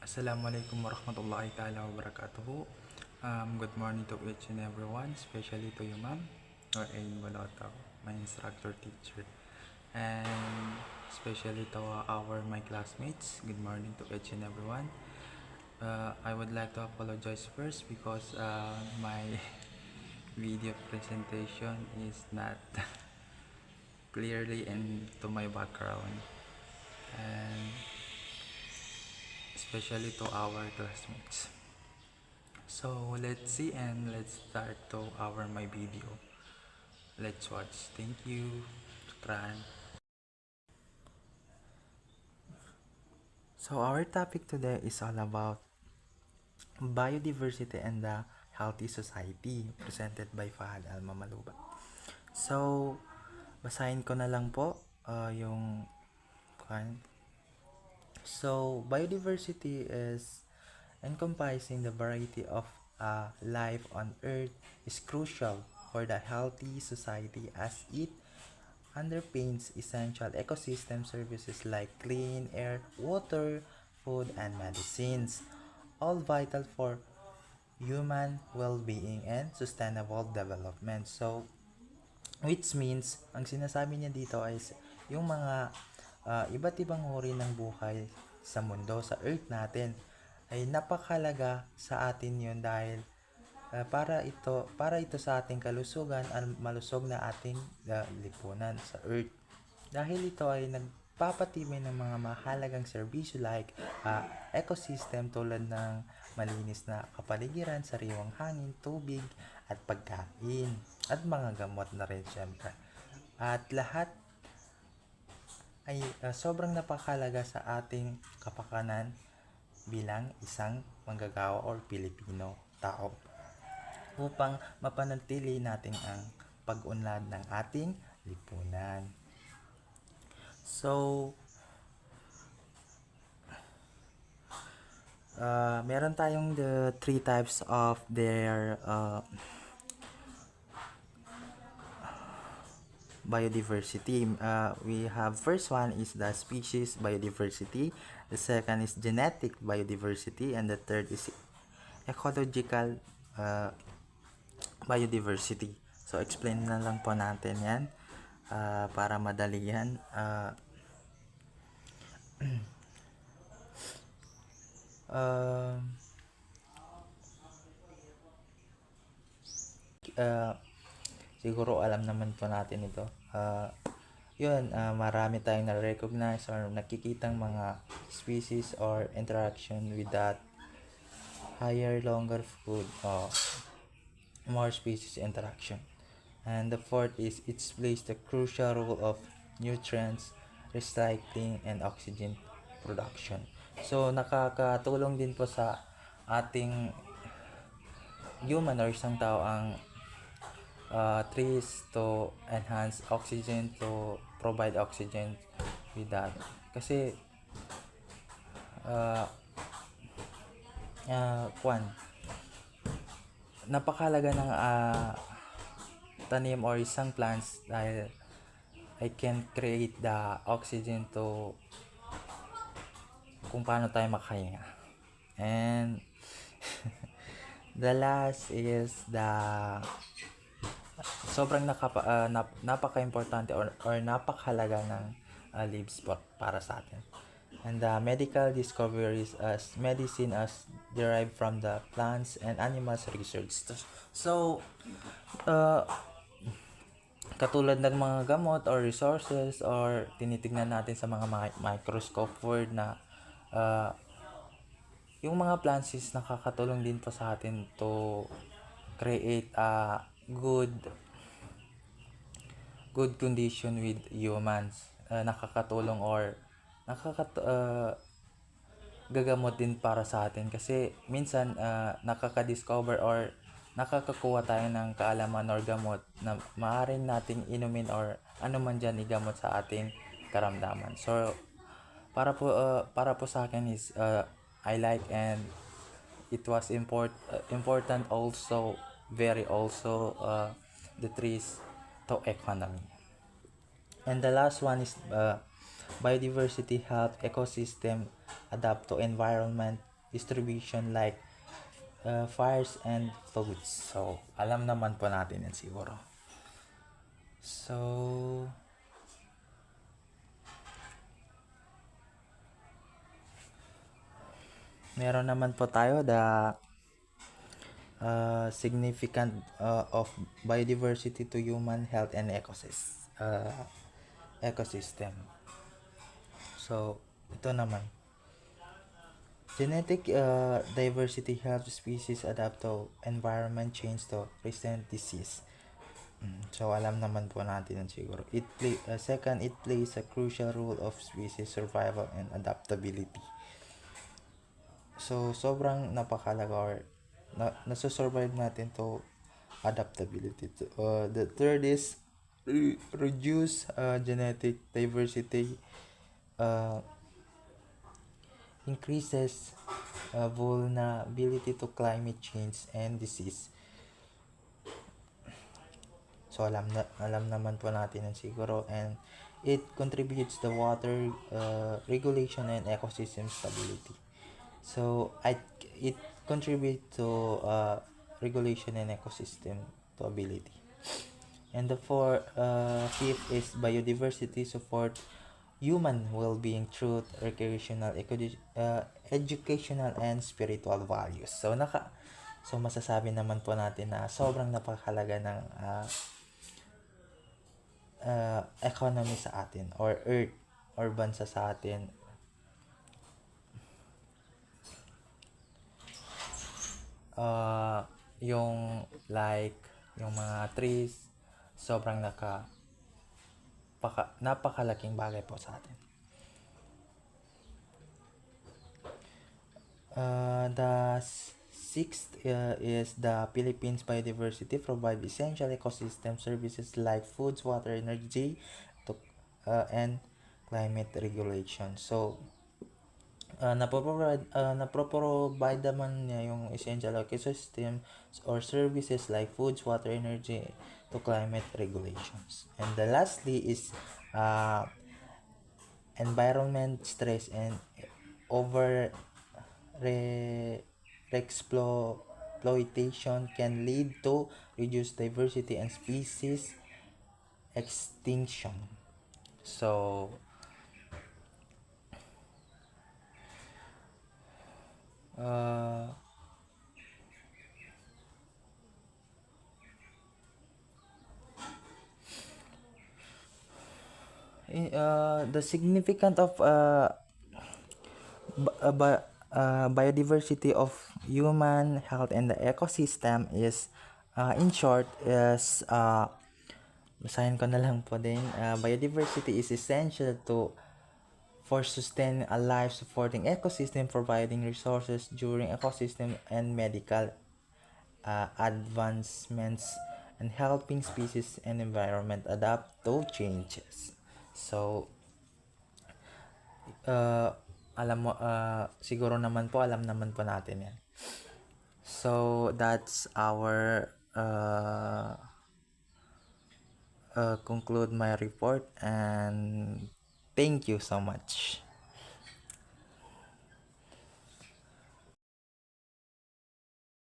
Assalamualaikum warahmatullahi ta'ala wabarakatuh. Good morning to each and everyone, especially to you, ma'am, or Ain Balota, my instructor teacher, and especially to my classmates. Good morning to each and everyone. I would like to apologize first because my video presentation is not clearly into my background, and especially to our classmates. So let's see and let's start to my video. Let's watch. Thank you. Shukran. So our topic today is all about biodiversity and the healthy society, presented by Fahad Al-Mamaluba. So basahin ko na lang po yung So biodiversity is encompassing the variety of life on Earth is crucial for the healthy society as it underpins essential ecosystem services like clean air, water, food, and medicines, all vital for human well-being and sustainable development. So, which means, ang sinasabi niya dito ay yung mga iba't ibang uri ng buhay sa mundo, sa earth natin, ay napakalaga sa atin yun dahil para ito sa ating kalusugan at malusog na ating lipunan sa earth. Dahil ito ay nagpapatibay ng mga mahalagang serbisyo like ecosystem tulad ng malinis na kapaligiran, sariwang hangin, tubig, at pagkain, at mga gamot na rin syempre. At lahat ay sobrang napakalaga sa ating kapakanan bilang isang manggagawa or Pilipino tao upang mapanatili natin ang pag-unlad ng ating lipunan. So, meron tayong the three types of their biodiversity. We have first one is the species biodiversity, the second is genetic biodiversity, and the third is ecological biodiversity. So explain na lang po natin yan para madali yan. Siguro alam naman po natin ito. Marami tayong na-recognize or nakikitang mga species or interaction with that higher, longer food or more species interaction. And the fourth is it plays the crucial role of nutrients, recycling, and oxygen production. So, nakakatulong din po sa ating human or isang tao ang trees to enhance oxygen, to provide oxygen with that. Kasi, napakalaga ng tanim or isang plants dahil I can create the oxygen to kung paano tayo makahinga. And the last is the sobrang napaka-importante or napakahalaga ng leaves para sa atin. And the medical discoveries as medicine as derived from the plants and animals research. So, katulad ng mga gamot or resources or tinitignan natin sa mga microscope word na yung mga plants is nakakatulong din po sa atin to create a good condition with humans. Nakakatulong or gagamot din para sa atin kasi minsan nakaka-discover or nakakakuha tayo ng kaalaman or gamot na maaaring nating inumin or ano man dyan igamot sa ating karamdaman. So, para po sa akin is I like and it was important also, very also the trees to economy. And the last one is biodiversity help ecosystem adapt to environment distribution like fires and floods. So, alam naman po natin yan siguro. So, meron naman po tayo significant of biodiversity to human health and ecosystem. So, ito naman. Genetic diversity helps species adapt to environment change to resistant disease. So, alam naman po natin yun siguro. Second, it plays a crucial role of species survival and adaptability. So, sobrang napakalaga or nasusurvive natin to adaptability. The third is reduce genetic diversity increases vulnerability to climate change and disease. So, alam naman po natin yan siguro. And it contributes to water regulation and ecosystem stability. So, it contributes to regulation and ecosystem stability. And the fifth is biodiversity support human well-being through recreational, educational, and spiritual values. So, masasabi naman po natin na sobrang napakahalaga ng economy sa atin or earth or bansa sa atin. Yung yung mga trees, sobrang napakalaking bagay po sa atin. The sixth is the Philippines biodiversity provide essential ecosystem services like foods, water, energy, and climate regulation. So, naproprovide naman niya yung essential ecosystem or services like foods, water, energy to climate regulations. And the lastly is environment stress and over exploitation can lead to reduced diversity and species extinction. So, the significance of biodiversity of human health and the ecosystem is in short is basahin ko na lang po din. Biodiversity is essential for sustain a life supporting ecosystem, providing resources during ecosystem and medical advancements, and helping species and environment adapt to changes. So, siguro naman po, alam naman po natin yan. So, that's our conclude my report, and thank you so much.